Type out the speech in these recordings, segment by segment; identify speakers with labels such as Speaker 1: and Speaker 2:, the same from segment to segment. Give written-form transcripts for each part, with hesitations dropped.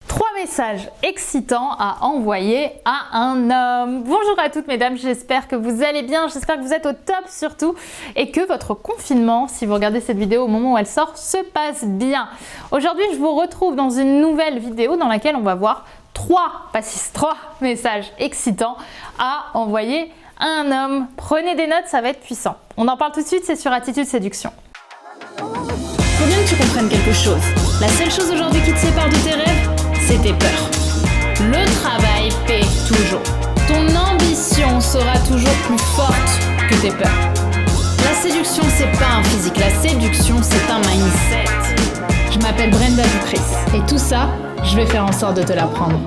Speaker 1: 3 messages excitants à envoyer à un homme. Bonjour à toutes mesdames, j'espère que vous allez bien, j'espère que vous êtes au top surtout et que votre confinement, si vous regardez cette vidéo au moment où elle sort, se passe bien. Aujourd'hui, je vous retrouve dans une nouvelle vidéo dans laquelle on va voir 3 messages excitants à envoyer à un homme. Prenez des notes, ça va être puissant. On en parle tout de suite, c'est sur Attitude Séduction.
Speaker 2: Faut bien que tu comprennes quelque chose. La seule chose aujourd'hui qui te sépare de tes rêves, c'est tes peurs. Le travail paie toujours. Ton ambition sera toujours plus forte que tes peurs. La séduction, c'est pas un physique. La séduction, c'est un mindset. Je m'appelle Brenda Boucris. Et tout ça, je vais faire en sorte de te l'apprendre.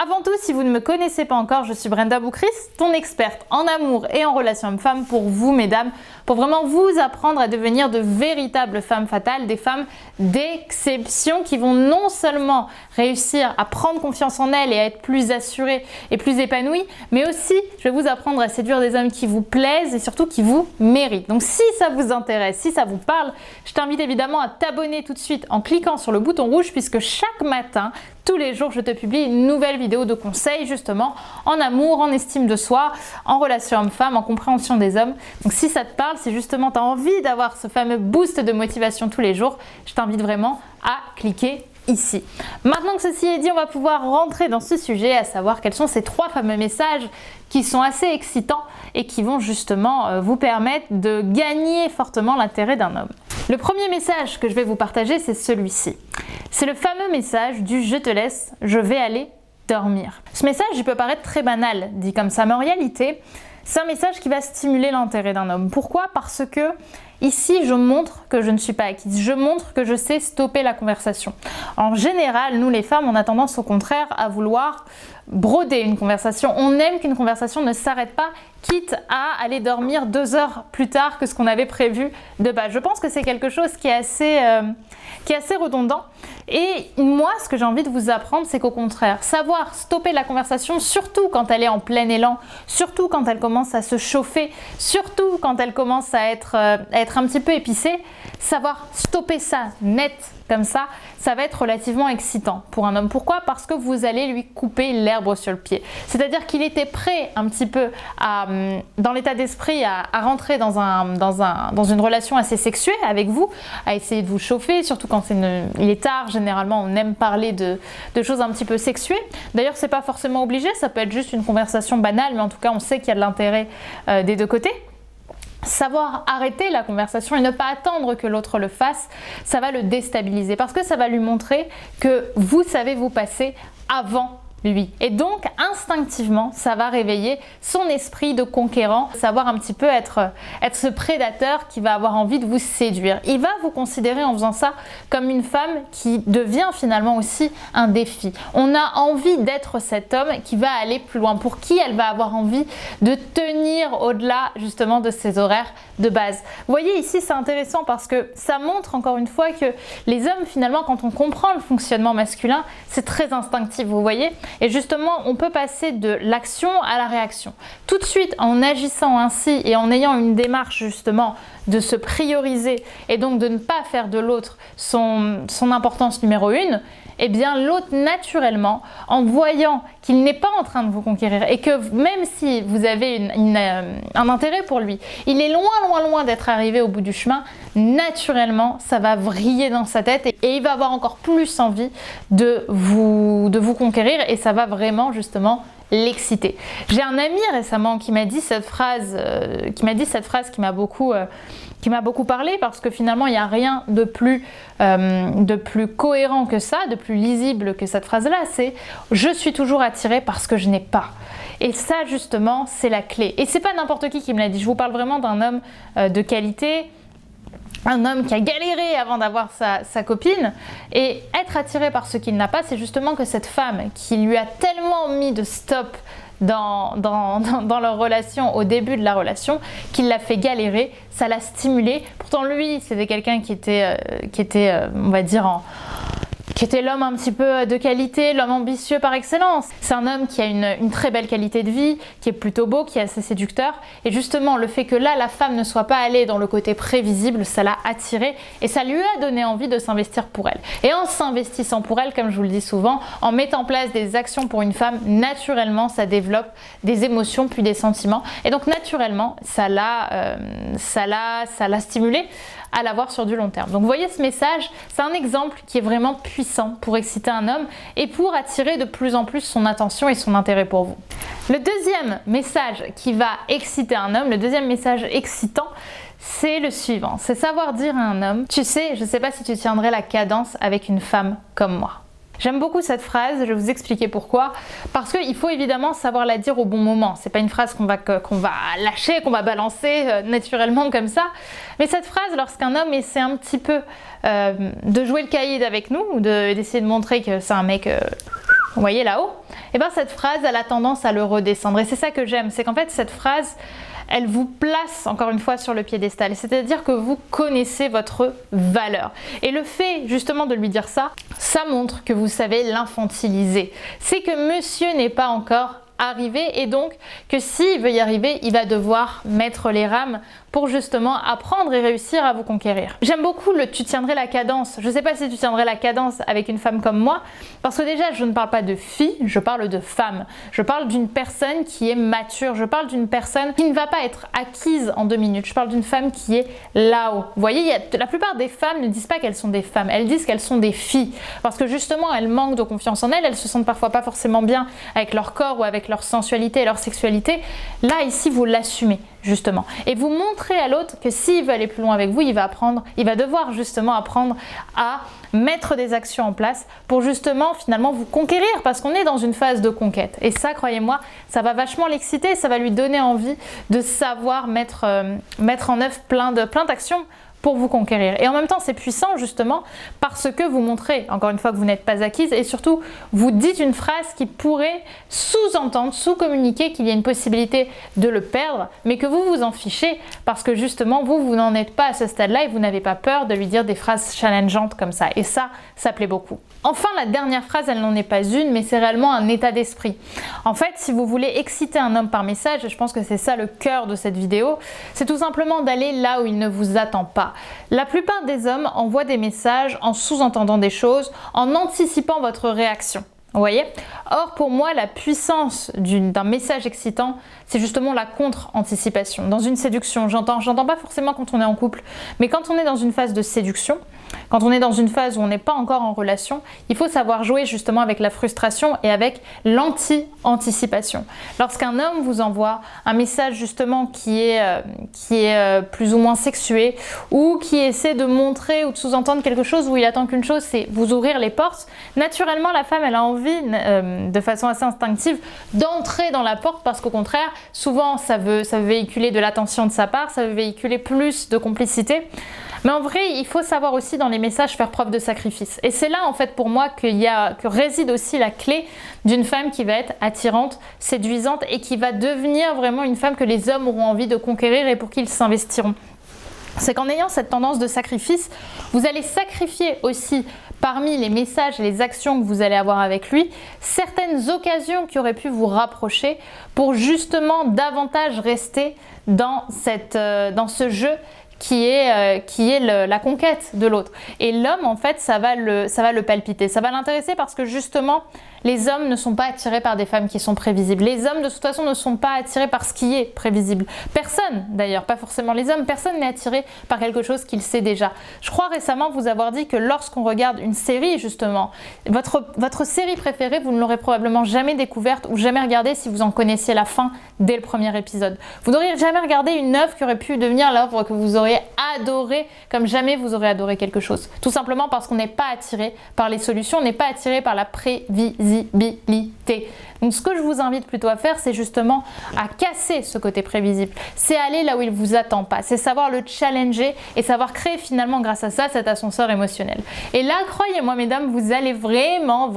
Speaker 1: Avant tout, si vous ne me connaissez pas encore, je suis Brenda Boucris, ton experte en amour et en relations hommes-femmes pour vous, mesdames, pour vraiment vous apprendre à devenir de véritables femmes fatales, des femmes d'exception qui vont non seulement réussir à prendre confiance en elles et à être plus assurées et plus épanouies, mais aussi je vais vous apprendre à séduire des hommes qui vous plaisent et surtout qui vous méritent. Donc si ça vous intéresse, si ça vous parle, je t'invite évidemment à t'abonner tout de suite en cliquant sur le bouton rouge puisque chaque matin, tous les jours, je te publie une nouvelle vidéo de conseils justement en amour, en estime de soi, en relation homme-femme, en compréhension des hommes. Donc si ça te parle, si justement tu as envie d'avoir ce fameux boost de motivation tous les jours, je t'invite vraiment à cliquer ici. Maintenant que ceci est dit, on va pouvoir rentrer dans ce sujet, à savoir quels sont ces 3 fameux messages qui sont assez excitants et qui vont justement vous permettre de gagner fortement l'intérêt d'un homme. Le premier message que je vais vous partager, c'est celui-ci. C'est le fameux message du « je te laisse, je vais aller dormir ». Ce message, il peut paraître très banal, dit comme ça, mais en réalité, c'est un message qui va stimuler l'intérêt d'un homme. Pourquoi ? Parce que ici, je montre que je ne suis pas acquise. Je montre que je sais stopper la conversation. En général, nous les femmes, on a tendance au contraire à vouloir broder une conversation. On aime qu'une conversation ne s'arrête pas, quitte à aller dormir 2 heures plus tard que ce qu'on avait prévu de base. Je pense que c'est quelque chose qui est assez redondant. Et moi, ce que j'ai envie de vous apprendre, c'est qu'au contraire, savoir stopper la conversation, surtout quand elle est en plein élan, surtout quand elle commence à se chauffer, surtout quand elle commence à être un petit peu épicée, savoir stopper ça net comme ça va être relativement excitant pour un homme. Pourquoi ? Parce que vous allez lui couper l'herbe sur le pied. C'est-à-dire qu'il était prêt un petit peu dans l'état d'esprit à rentrer dans une relation assez sexuée avec vous, à essayer de vous chauffer, surtout quand il est tard. Généralement, on aime parler de choses un petit peu sexuées. D'ailleurs, c'est pas forcément obligé, ça peut être juste une conversation banale, mais en tout cas, on sait qu'il y a de l'intérêt des 2 côtés. Savoir arrêter la conversation et ne pas attendre que l'autre le fasse, ça va le déstabiliser parce que ça va lui montrer que vous savez vous passer avant lui. Et donc, instinctivement, ça va réveiller son esprit de conquérant, savoir un petit peu être ce prédateur qui va avoir envie de vous séduire. Il va vous considérer en faisant ça comme une femme qui devient finalement aussi un défi. On a envie d'être cet homme qui va aller plus loin, pour qui elle va avoir envie de tenir au-delà justement de ses horaires de base. Vous voyez ici, c'est intéressant parce que ça montre encore une fois que les hommes finalement, quand on comprend le fonctionnement masculin, c'est très instinctif, vous voyez. Et justement, on peut passer de l'action à la réaction. Tout de suite, en agissant ainsi et en ayant une démarche justement de se prioriser et donc de ne pas faire de l'autre son importance numéro 1, eh bien l'autre naturellement, en voyant qu'il n'est pas en train de vous conquérir et que même si vous avez un intérêt pour lui, il est loin d'être arrivé au bout du chemin, naturellement ça va vriller dans sa tête et il va avoir encore plus envie de vous conquérir et ça va vraiment justement l'exciter. J'ai un ami récemment qui m'a dit cette phrase qui m'a beaucoup parlé parce que finalement il n'y a rien de plus cohérent que ça, de plus lisible que cette phrase-là, c'est « je suis toujours attirée parce que je n'ai pas ». Et ça justement c'est la clé. Et c'est pas n'importe qui me l'a dit, je vous parle vraiment d'un homme de qualité, un homme qui a galéré avant d'avoir sa copine, et être attiré par ce qu'il n'a pas, c'est justement que cette femme qui lui a tellement mis de stop dans leur relation, au début de la relation, qu'il l'a fait galérer, ça l'a stimulé. Pourtant lui, c'était quelqu'un qui était on va dire, qui était l'homme un petit peu de qualité, l'homme ambitieux par excellence. C'est un homme qui a une très belle qualité de vie, qui est plutôt beau, qui est assez séducteur. Et justement, le fait que là, la femme ne soit pas allée dans le côté prévisible, ça l'a attirée et ça lui a donné envie de s'investir pour elle. Et en s'investissant pour elle, comme je vous le dis souvent, en mettant en place des actions pour une femme, naturellement, ça développe des émotions puis des sentiments. Et donc, naturellement, ça l'a stimulée à l'avoir sur du long terme. Donc vous voyez, ce message, c'est un exemple qui est vraiment puissant pour exciter un homme et pour attirer de plus en plus son attention et son intérêt pour vous. Le deuxième message qui va exciter un homme, le deuxième message excitant, c'est le suivant. C'est savoir dire à un homme, tu sais, je ne sais pas si tu tiendrais la cadence avec une femme comme moi. J'aime beaucoup cette phrase, je vais vous expliquer pourquoi. Parce qu'il faut évidemment savoir la dire au bon moment. C'est pas une phrase qu'on va lâcher, qu'on va balancer naturellement comme ça. Mais cette phrase, lorsqu'un homme essaie un petit peu de jouer le caïd avec nous, ou d'essayer de montrer que c'est un mec, vous voyez là-haut, et bien cette phrase, elle a tendance à le redescendre. Et c'est ça que j'aime, c'est qu'en fait cette phrase, elle vous place encore une fois sur le piédestal, c'est-à-dire que vous connaissez votre valeur. Et le fait justement de lui dire ça, ça montre que vous savez l'infantiliser. C'est que monsieur n'est pas encore arrivé et donc que s'il veut y arriver, il va devoir mettre les rames pour justement apprendre et réussir à vous conquérir. J'aime beaucoup le tu tiendrais la cadence. Je ne sais pas si tu tiendrais la cadence avec une femme comme moi, parce que déjà je ne parle pas de fille, je parle de femme. Je parle d'une personne qui est mature, je parle d'une personne qui ne va pas être acquise en 2 minutes. Je parle d'une femme qui est là-haut. Vous voyez, la plupart des femmes ne disent pas qu'elles sont des femmes, elles disent qu'elles sont des filles, parce que justement elles manquent de confiance en elles, elles se sentent parfois pas forcément bien avec leur corps ou avec leur sensualité et leur sexualité. Là, ici, vous l'assumez justement. Et vous montrez à l'autre que s'il veut aller plus loin avec vous, il va devoir justement apprendre à mettre des actions en place pour justement finalement vous conquérir, parce qu'on est dans une phase de conquête. Et ça, croyez-moi, ça va vachement l'exciter, ça va lui donner envie de savoir mettre en œuvre plein d'actions pour vous conquérir. Et en même temps, c'est puissant justement parce que vous montrez, encore une fois, que vous n'êtes pas acquise et surtout, vous dites une phrase qui pourrait sous-entendre, sous-communiquer qu'il y a une possibilité de le perdre, mais que vous vous en fichez parce que justement, vous n'en êtes pas à ce stade-là et vous n'avez pas peur de lui dire des phrases challengeantes comme ça. Et ça plaît beaucoup. Enfin, la dernière phrase, elle n'en est pas une, mais c'est réellement un état d'esprit. En fait, si vous voulez exciter un homme par message, et je pense que c'est ça le cœur de cette vidéo, c'est tout simplement d'aller là où il ne vous attend pas. La plupart des hommes envoient des messages en sous-entendant des choses, en anticipant votre réaction. Vous voyez ? Or, pour moi, la puissance d'un message excitant, c'est justement la contre-anticipation. Dans une séduction, j'entends pas forcément quand on est en couple, mais quand on est dans une phase de séduction, quand on est dans une phase où on n'est pas encore en relation, il faut savoir jouer justement avec la frustration et avec l'anti-anticipation. Lorsqu'un homme vous envoie un message justement qui est plus ou moins sexué ou qui essaie de montrer ou de sous-entendre quelque chose où il attend qu'une chose, c'est vous ouvrir les portes, naturellement la femme elle a envie de façon assez instinctive d'entrer dans la porte parce qu'au contraire, souvent ça veut véhiculer de l'attention de sa part, ça veut véhiculer plus de complicité. Mais en vrai, il faut savoir aussi dans les messages faire preuve de sacrifice. Et c'est là en fait pour moi que réside aussi la clé d'une femme qui va être attirante, séduisante et qui va devenir vraiment une femme que les hommes auront envie de conquérir et pour qui ils s'investiront. C'est qu'en ayant cette tendance de sacrifice, vous allez sacrifier aussi parmi les messages et les actions que vous allez avoir avec lui, certaines occasions qui auraient pu vous rapprocher pour justement davantage rester dans ce jeu qui est la conquête de l'autre. Et l'homme, en fait, ça va le palpiter, ça va l'intéresser parce que justement, les hommes ne sont pas attirés par des femmes qui sont prévisibles. Les hommes, de toute façon, ne sont pas attirés par ce qui est prévisible. Personne, d'ailleurs, pas forcément les hommes, personne n'est attiré par quelque chose qu'il sait déjà. Je crois récemment vous avoir dit que lorsqu'on regarde une série, justement, votre série préférée, vous ne l'aurez probablement jamais découverte ou jamais regardée si vous en connaissiez la fin dès le premier épisode. Vous n'auriez jamais regardé une œuvre qui aurait pu devenir l'œuvre que vous auriez adorée comme jamais vous aurez adoré quelque chose. Tout simplement parce qu'on n'est pas attiré par les solutions, on n'est pas attiré par la prévisibilité. Donc ce que je vous invite plutôt à faire, c'est justement à casser ce côté prévisible. C'est aller là où il ne vous attend pas. C'est savoir le challenger et savoir créer finalement grâce à ça cet ascenseur émotionnel. Et là, croyez-moi mesdames, vous allez vraiment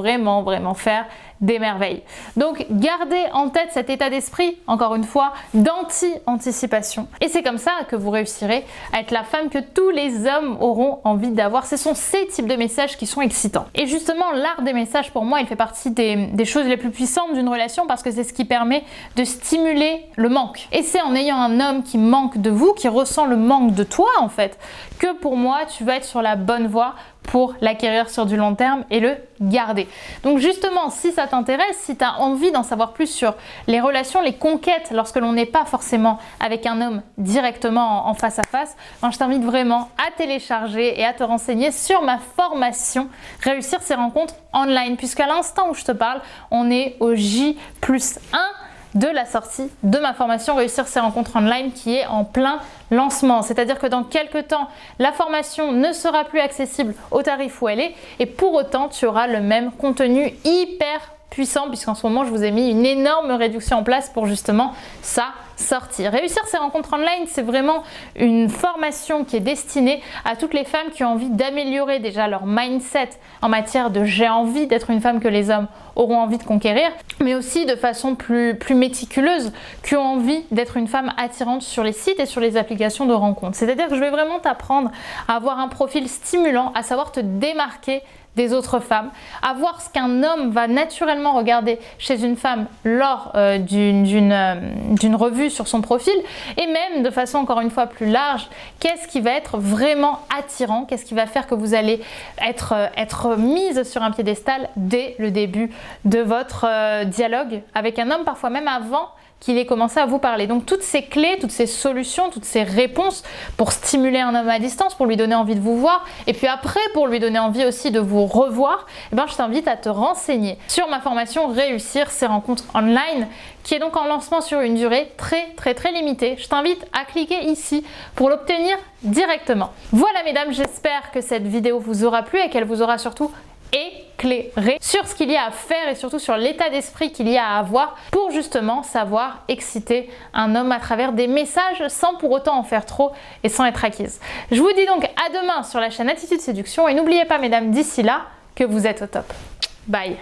Speaker 1: faire des merveilles. Donc gardez en tête cet état d'esprit, encore une fois, d'anti-anticipation. Et c'est comme ça que vous réussirez à être la femme que tous les hommes auront envie d'avoir. Ce sont ces types de messages qui sont excitants. Et justement, l'art des messages, pour moi, il fait partie des choses les plus puissantes d'une relation parce que c'est ce qui permet de stimuler le manque. Et c'est en ayant un homme qui manque de vous, qui ressent le manque de toi en fait, que pour moi, tu vas être sur la bonne voie pour l'acquérir sur du long terme et le garder. Donc justement, si ça t'intéresse, si tu as envie d'en savoir plus sur les relations, les conquêtes, lorsque l'on n'est pas forcément avec un homme directement en face à face, ben, je t'invite vraiment à télécharger et à te renseigner sur ma formation Réussir ses rencontres online, puisqu'à l'instant où je te parle, on est au J+1 de la sortie de ma formation Réussir ses rencontres online qui est en plein lancement. C'est-à-dire que dans quelques temps, la formation ne sera plus accessible au tarif où elle est et pour autant, tu auras le même contenu hyper puissant puisqu'en ce moment, je vous ai mis une énorme réduction en place pour justement ça sortir. Réussir ses rencontres online, c'est vraiment une formation qui est destinée à toutes les femmes qui ont envie d'améliorer déjà leur mindset en matière de j'ai envie d'être une femme que les hommes auront envie de conquérir, mais aussi de façon plus méticuleuse, qui ont envie d'être une femme attirante sur les sites et sur les applications de rencontres. C'est-à-dire que je vais vraiment t'apprendre à avoir un profil stimulant, à savoir te démarquer des autres femmes, à voir ce qu'un homme va naturellement regarder chez une femme lors d'une revue sur son profil et même de façon encore une fois plus large, qu'est-ce qui va être vraiment attirant, qu'est-ce qui va faire que vous allez être mise sur un piédestal dès le début de votre dialogue avec un homme, parfois même avant qu'il ait commencé à vous parler. Donc toutes ces clés, toutes ces solutions, toutes ces réponses pour stimuler un homme à distance, pour lui donner envie de vous voir et puis après pour lui donner envie aussi de vous revoir, eh ben, je t'invite à te renseigner sur ma formation Réussir ses rencontres online qui est donc en lancement sur une durée très limitée. Je t'invite à cliquer ici pour l'obtenir directement. Voilà mesdames, j'espère que cette vidéo vous aura plu et qu'elle vous aura surtout éclairé sur ce qu'il y a à faire et surtout sur l'état d'esprit qu'il y a à avoir pour justement savoir exciter un homme à travers des messages sans pour autant en faire trop et sans être acquise. Je vous dis donc à demain sur la chaîne Attitude Séduction et n'oubliez pas mesdames d'ici là que vous êtes au top. Bye.